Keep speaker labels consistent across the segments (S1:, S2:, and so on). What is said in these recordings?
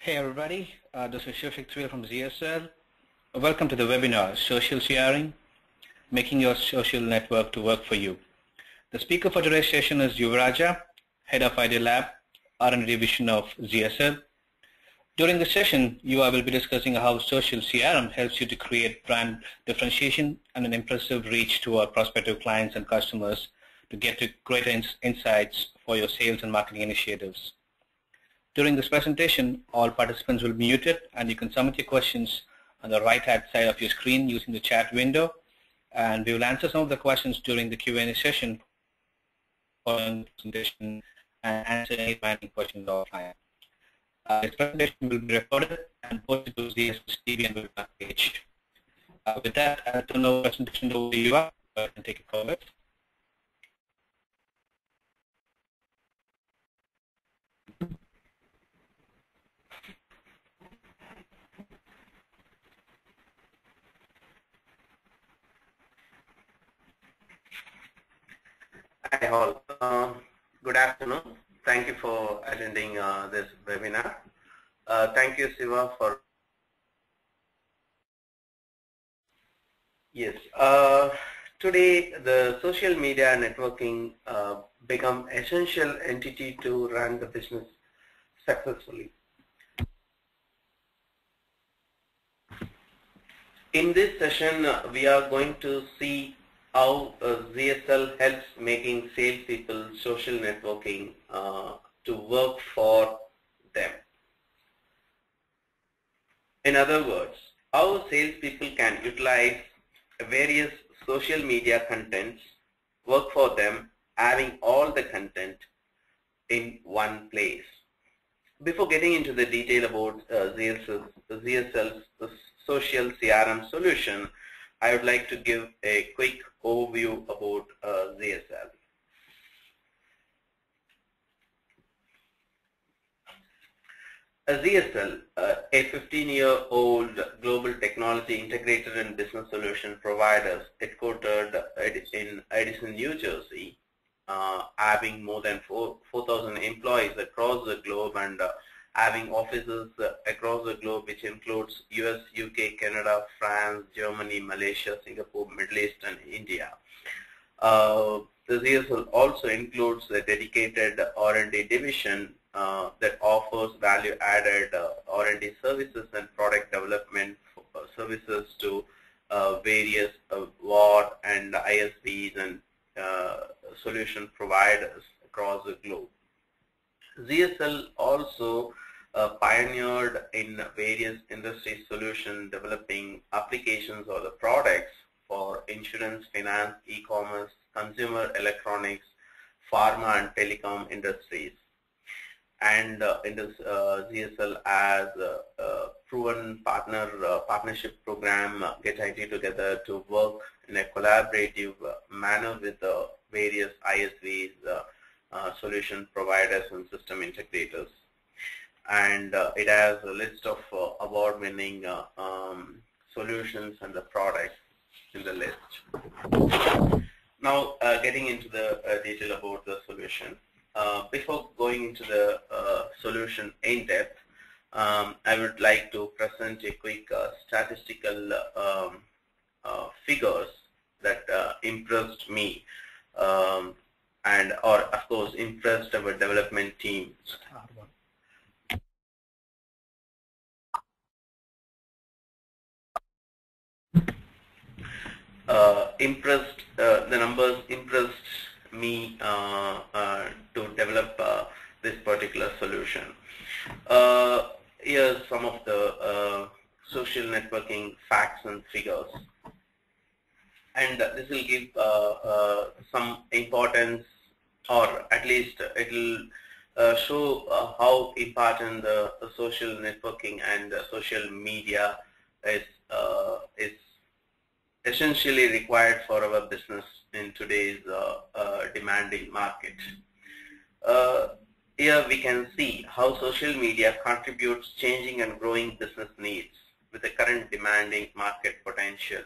S1: Hey everybody, this is Shivshik from ZSL. Welcome to the webinar, Social CRM, Making Your Social Network to Work for You. The speaker for today's session is Yuvaraja, Head of ID Lab, R&D Division of ZSL. During the session, you will be discussing how social CRM helps you to create brand differentiation and an impressive reach to our prospective clients and customers to get to greater insights for your sales and marketing initiatives. During this presentation, all participants will be muted and you can submit your questions on the right-hand side of your screen using the chat window, and we will answer some of the questions during the Q&A session following the presentation and answer any pending questions offline. This presentation will be recorded and posted to the TV and website page. With that, I'll turn the presentation over to you. And take it forward.
S2: Hi all. Good afternoon. Thank you for attending this webinar. Thank you, Siva, for. Yes. Today, the social media networking become essential entity to run the business successfully. In this session, we are going to see how ZSL helps making salespeople social networking to work for them. In other words, how salespeople can utilize various social media contents, work for them, having all the content in one place. Before getting into the detail about ZSL's social CRM solution, I would like to give a quick overview about ZSL. ZSL, a 15-year-old global technology integrator and business solution provider headquartered in Edison, New Jersey, having more than 4,000 employees across the globe and having offices across the globe, which includes US, UK, Canada, France, Germany, Malaysia, Singapore, Middle East, and India. The ZSL also includes a dedicated R&D division that offers value-added R&D services and product development services to various WAR and ISVs and solution providers across the globe. ZSL also pioneered in various industry solution developing applications or the products for insurance, finance, e-commerce, consumer electronics, pharma and telecom industries. And in this ZSL has a proven partnership program, Get IT Together, to work in a collaborative manner with the various ISVs, solution providers and system integrators. And it has a list of award-winning solutions and the products in the list. Now, getting into the detail about the solution. Before going into the solution in depth, I would like to present a quick statistical figures that impressed me and or of course impressed our development team. The numbers impressed me to develop this particular solution. Here's some of the social networking facts and figures, and this will give some importance, or at least it will show how important the social networking and social media is essentially required for our business in today's demanding market. Here we can see how social media contributes changing and growing business needs with the current demanding market potentials.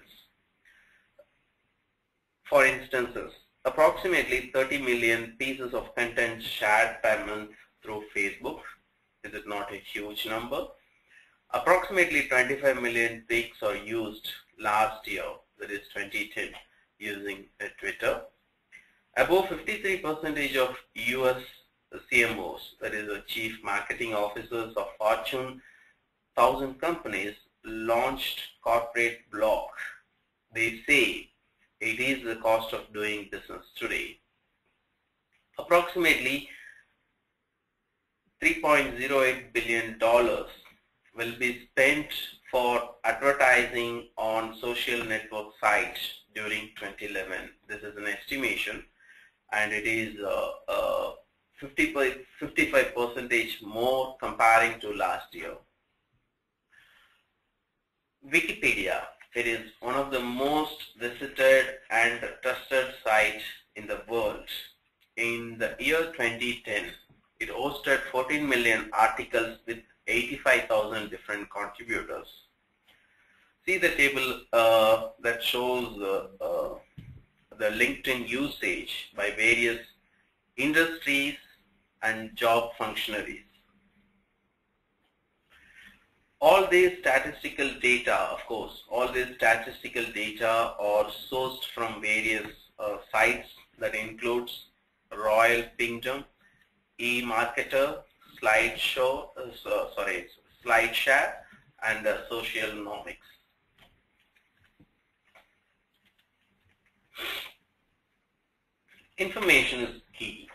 S2: For instances, approximately 30 million pieces of content shared per month through Facebook, Is it not a huge number? Approximately 25 million pics are used last year, that is 2010, using Twitter. Above 53% of US CMOs, that is the Chief Marketing Officers of Fortune 1000 companies, launched corporate blog. They say it is the cost of doing business today. Approximately $3.08 billion will be spent for advertising on social network sites during 2011. This is an estimation, and it is 55% more comparing to last year. Wikipedia, it is one of the most visited and trusted sites in the world. In the year 2010, it hosted 14 million articles with 85,000 different contributors. See the table that shows the LinkedIn usage by various industries and job functionaries. All these statistical data, of course, all these statistical data are sourced from various sites that includes Royal Kingdom, eMarketer, SlideShare, and Socialnomics. Information is key.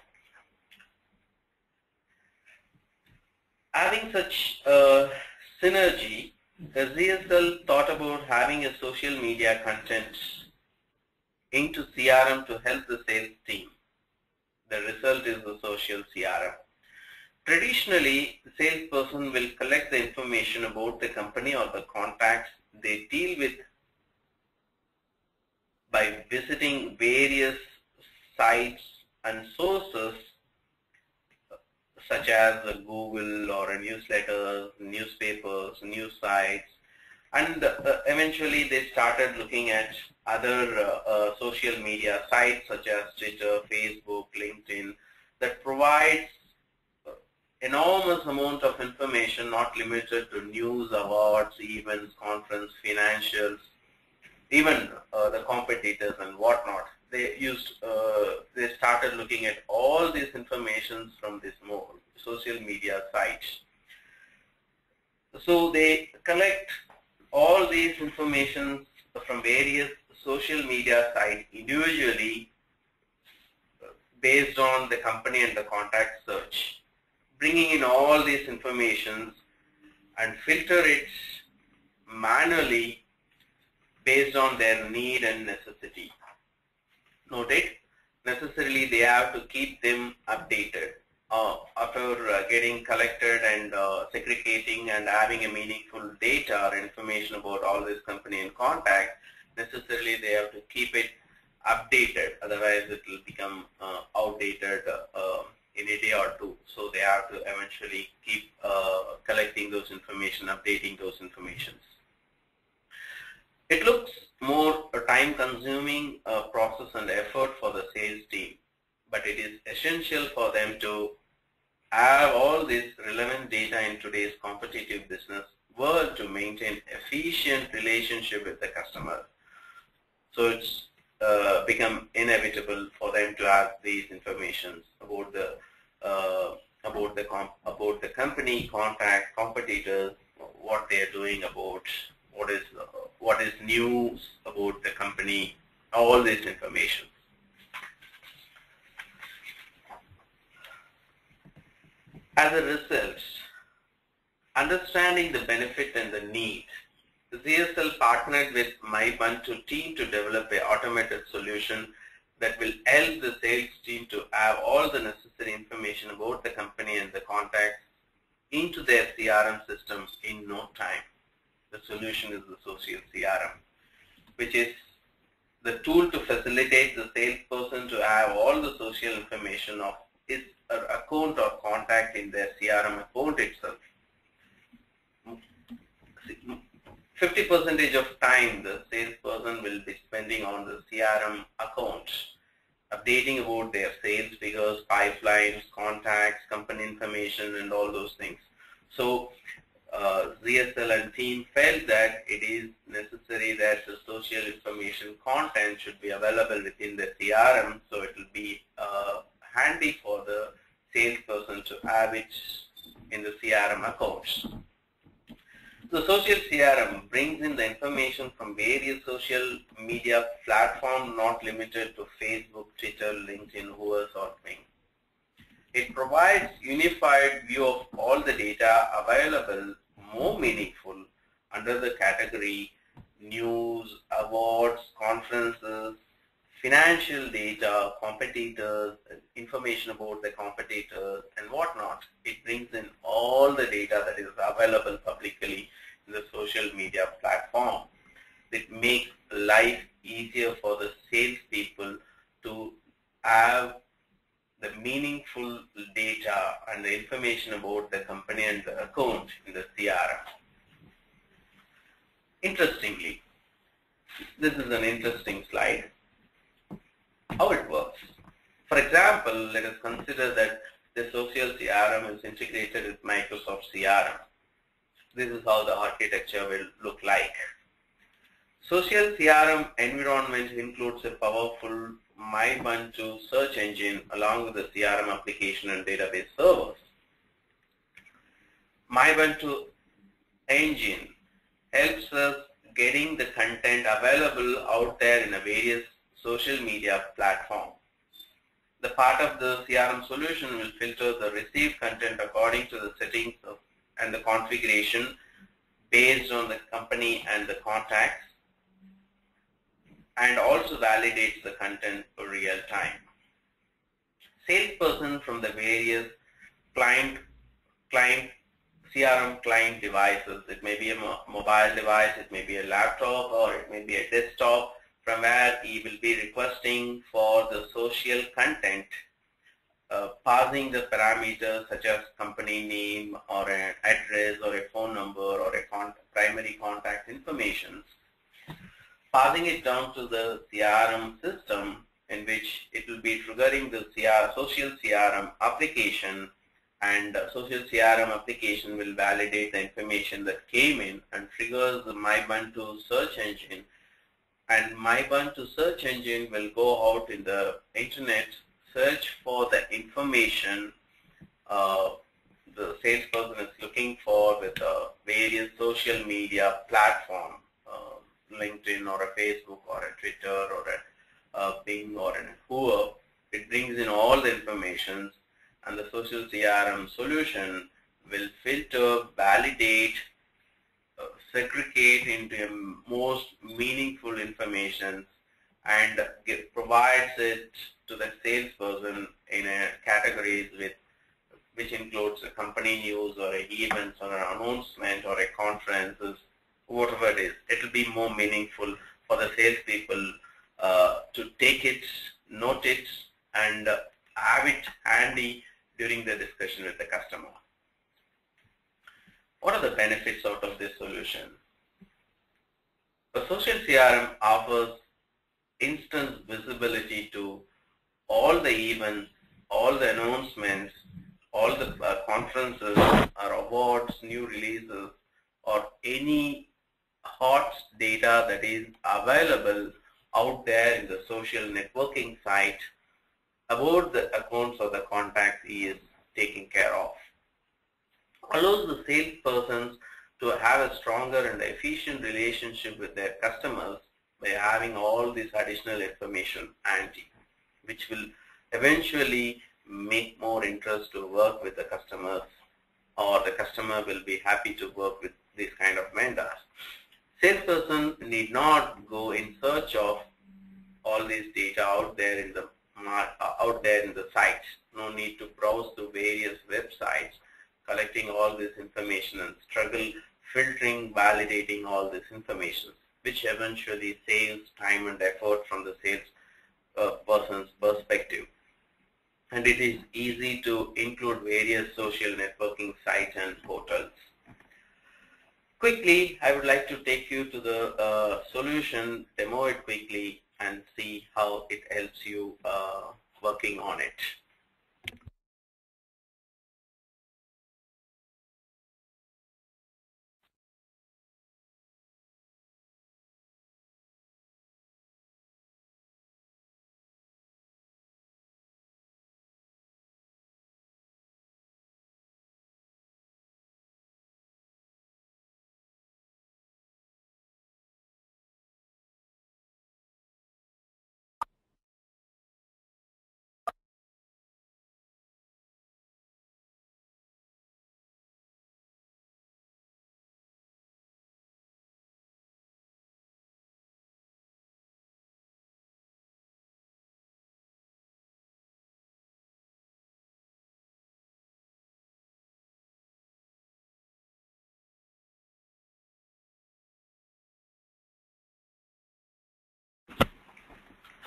S2: Having such synergy, the ZSL thought about having a social media content into CRM to help the sales team. The result is the social CRM. Traditionally, the salesperson will collect the information about the company or the contacts they deal with by visiting various sites and sources such as Google or newsletters, newspapers, news sites, and eventually they started looking at other social media sites such as Twitter, Facebook, LinkedIn that provides enormous amount of information, not limited to news, awards, events, conference, financials, even the competitors and whatnot. They started looking at all these informations from this social media sites. So they collect all these information from various social media sites individually based on the company and the contact search, bringing in all these information and filter it manually based on their need and necessity. Note it, necessarily they have to keep them updated. After getting collected and segregating and having a meaningful data or information about all this company and contact, necessarily they have to keep it updated, otherwise it will become outdated in a day or two. So they have to eventually keep collecting those information, updating those informations. It looks more time-consuming process and effort for the sales team, but it is essential for them to have all this relevant data in today's competitive business world to maintain efficient relationship with the customer. So it's become inevitable for them to have these informations about the company, contact, competitors, what they are doing about, what is news about the company, all this information. As a result, understanding the benefit and the need, the ZSL partnered with MyBuntu team to develop an automated solution that will help the sales team to have all the necessary information about the company and the contacts into their CRM systems in no time. The solution is the social CRM, which is the tool to facilitate the salesperson to have all the social information of his account or contact in their CRM account itself. 50% of time the salesperson will be spending on the CRM account, updating about their sales figures, pipelines, contacts, company information, and all those things. So ZSL and team felt that it is necessary that the social information content should be available within the CRM, so it will be handy for the salesperson to have it in the CRM accounts. The social CRM brings in the information from various social media platforms, not limited to Facebook, Twitter, LinkedIn, Whoever or Bing. It provides unified view of all the data available, more meaningful under the category news, awards, conferences, financial data, competitors, information about the competitors, and whatnot. It brings in all the data that is available publicly in the social media platform. It makes life easier for the salespeople to have the meaningful data and the information about the company and the account in the CRM. Interestingly, this is an interesting slide. How it works. For example, let us consider that the social CRM is integrated with Microsoft CRM. This is how the architecture will look like. Social CRM environment includes a powerful MyBuntu search engine along with the CRM application and database servers. MyBuntu engine helps us getting the content available out there in a various social media platform. The part of the CRM solution will filter the received content according to the settings and the configuration based on the company and the contacts, and also validates the content for real time. Salesperson from the various CRM client devices, it may be a mobile device, it may be a laptop, or it may be a desktop, from where he will be requesting for the social content, passing the parameters such as company name or an address or a phone number or a primary contact information, passing it down to the CRM system, in which it will be triggering the social CRM application, and social CRM application will validate the information that came in and triggers the MyBuntu search engine. And MyBuntu search engine will go out in the internet, search for the information the salesperson is looking for with various social media platform, LinkedIn or a Facebook or a Twitter or a Bing or a Whoever. It brings in all the information, and the social CRM solution will filter, validate, segregate into most meaningful information, and provides it to the salesperson in a categories which includes a company news or a events or an announcement or a conferences, whatever it is. It will be more meaningful for the salespeople to take it, note it, and have it handy during the discussion with the customer. What are the benefits out of this solution? The social CRM offers instant visibility to all the events, all the announcements, all the conferences or awards, new releases, or any hot data that is available out there in the social networking site about the accounts or the contacts he is taking care of. Allows the salespersons to have a stronger and efficient relationship with their customers by having all this additional information handy, which will eventually make more interest to work with the customers, or the customer will be happy to work with these kind of vendors. Salesperson need not go in search of all this data out there in the site. No need to browse to various websites, collecting all this information and struggle filtering, validating all this information, which eventually saves time and effort from the sales person's perspective. And it is easy to include various social networking sites and portals. Quickly, I would like to take you to the solution, demo it quickly, and see how it helps you working on it.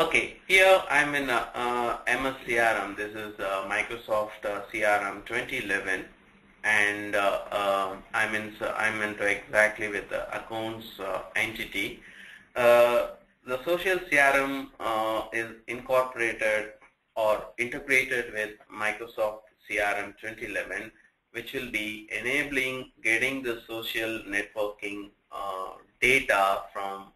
S2: Okay, here I'm in MS CRM. This is Microsoft CRM 2011, and I'm into exactly with the accounts entity. The social CRM is incorporated or integrated with Microsoft CRM 2011, which will be enabling getting the social networking data from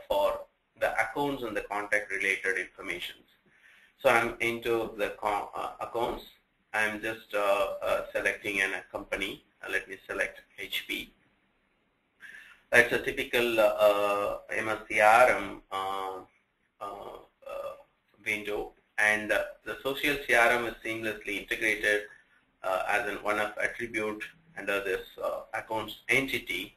S2: for the accounts and the contact related information. So I'm into the accounts. I'm just selecting a company. Let me select HP. That's a typical MS CRM window, and the social CRM is seamlessly integrated as one of attribute under this accounts entity,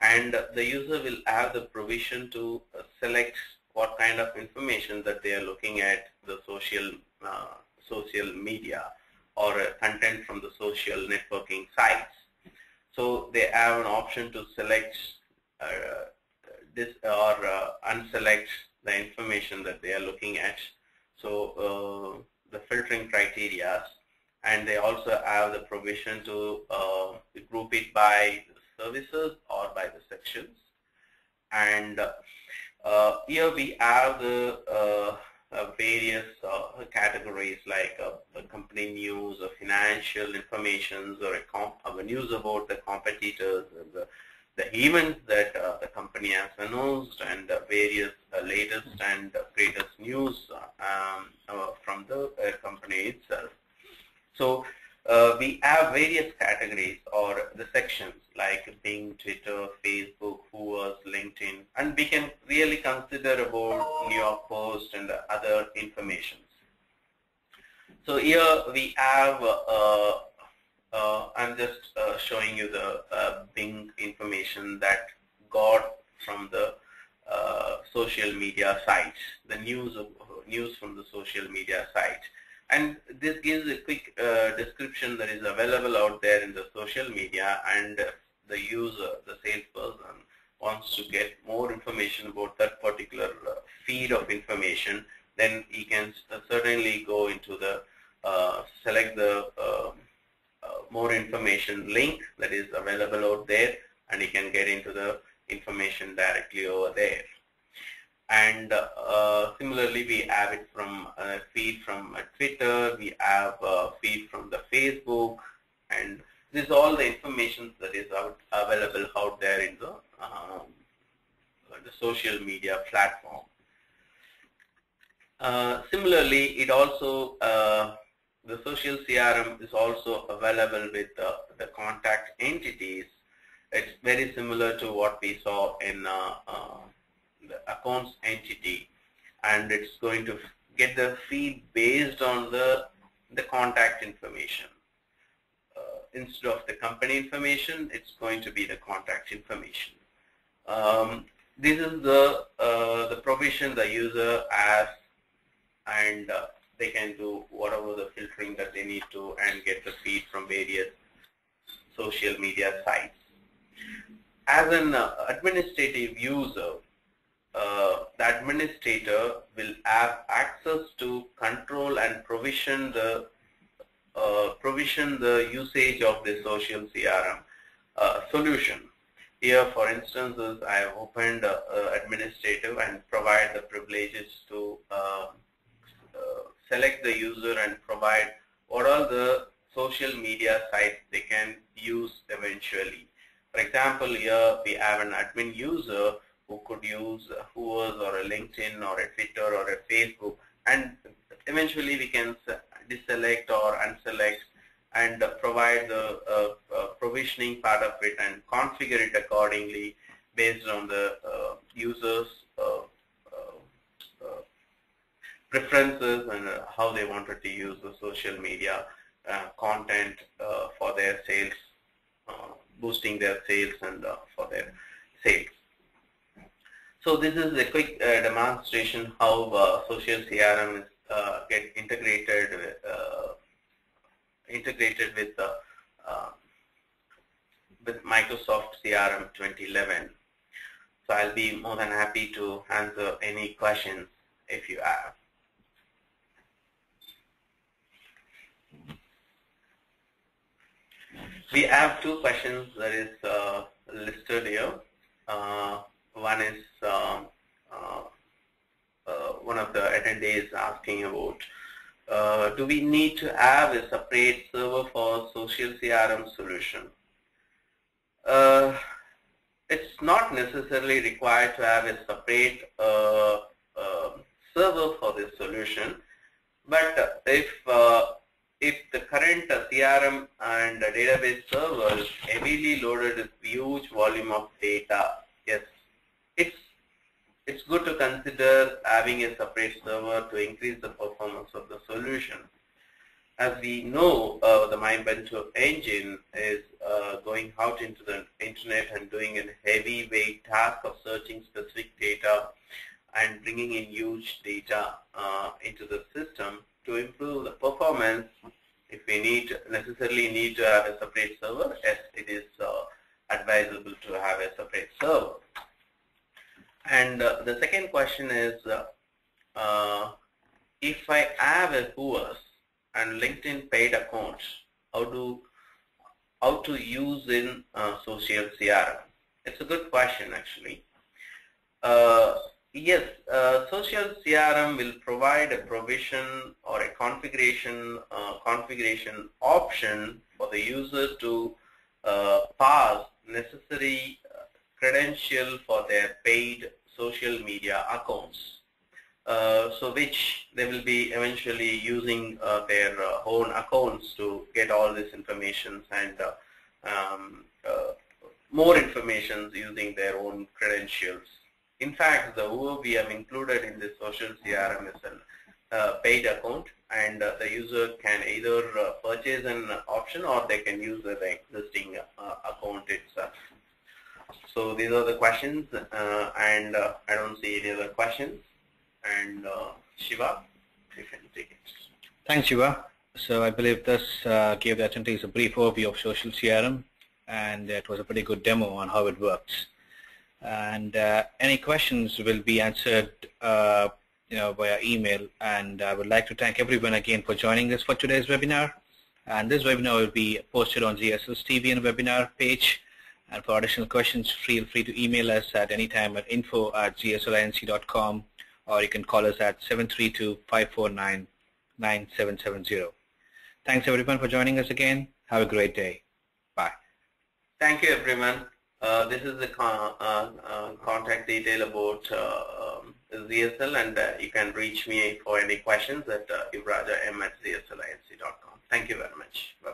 S2: and the user will have the provision to select what kind of information that they are looking at the social media or content from the social networking sites. So they have an option to select this or unselect the information that they are looking at. So the filtering criteria, and they also have the provision to group it by services or by the sections. And here we have the various categories like company news or financial information or news about the competitors, the events that the company has announced, and various latest and greatest news from the company itself. So we have various categories or the sections like Bing, Twitter, Facebook, Hoovers, LinkedIn, and we can really consider about New York Post and other informations. So here we have, I'm just showing you the Bing information that got from the social media sites, the news from the social media site. And this gives a quick description that is available out there in the social media, and the user, the salesperson, wants to get more information about that particular feed of information, then he can certainly go into the select the more information link that is available out there, and he can get into the information directly over there. And similarly, we have it from a feed from Twitter, we have a feed from the Facebook, and this is all the information that is available out there in the social media platform. Similarly, it also the social CRM is also available with the contact entities. It's very similar to what we saw in the accounts entity, and it's going to get the feed based on the contact information. Instead of the company information, it's going to be the contact information. This is the provision the user has, and they can do whatever the filtering that they need to and get the feed from various social media sites. As an administrative user, the administrator will have access to control and provision the usage of the social CRM solution. Here, for instance, I have opened administrative and provide the privileges to select the user and provide what are the social media sites they can use eventually. For example, here we have an admin user who could use Hoovers or a LinkedIn or a Twitter or a Facebook, and eventually we can deselect or unselect and provide the provisioning part of it and configure it accordingly based on the user's preferences and how they wanted to use the social media content for their sales, boosting their sales and for their sales. So this is a quick demonstration how social CRM is get integrated with Microsoft CRM 2011. So I'll be more than happy to answer any questions if you have. We have two questions that is listed here. One is one of the attendees asking about, do we need to have a separate server for social CRM solution? It's not necessarily required to have a separate server for this solution, but if the current CRM and database server is heavily loaded with huge volume of data, yes, it's good to consider having a separate server to increase the performance of the solution. As we know, the MyBento engine is going out into the internet and doing a heavyweight task of searching specific data and bringing in huge data into the system. To improve the performance, if we necessarily need to have a separate server, yes, it is advisable to have a separate server. And the second question is, if I have a Whoas and LinkedIn paid accounts, how to use in social CRM? It's a good question, actually. Yes, social CRM will provide a provision or a configuration option for the user to pass necessary credential for their paid social media accounts. So which they will be eventually using their own accounts to get all this information and more information using their own credentials. In fact, the Who we have included in the social CRM is a paid account, and the user can either purchase an option or they can use the existing account itself. So these are the questions, and I don't see any other questions. And Shiva, you can take it.
S1: Thanks, Shiva. So I believe this gave the attendees a brief overview of social CRM, and it was a pretty good demo on how it works. And any questions will be answered via email. And I would like to thank everyone again for joining us for today's webinar. And this webinar will be posted on GSL's TV and webinar page. And for additional questions, feel free to email us at any time at info@gslinc.com, or you can call us at 732-549-9770. Thanks everyone for joining us again. Have a great day. Bye.
S2: Thank you, everyone. This is the contact detail about ZSL, and you can reach me for any questions at ivraja@gslinc.com. Thank you very much. Bye.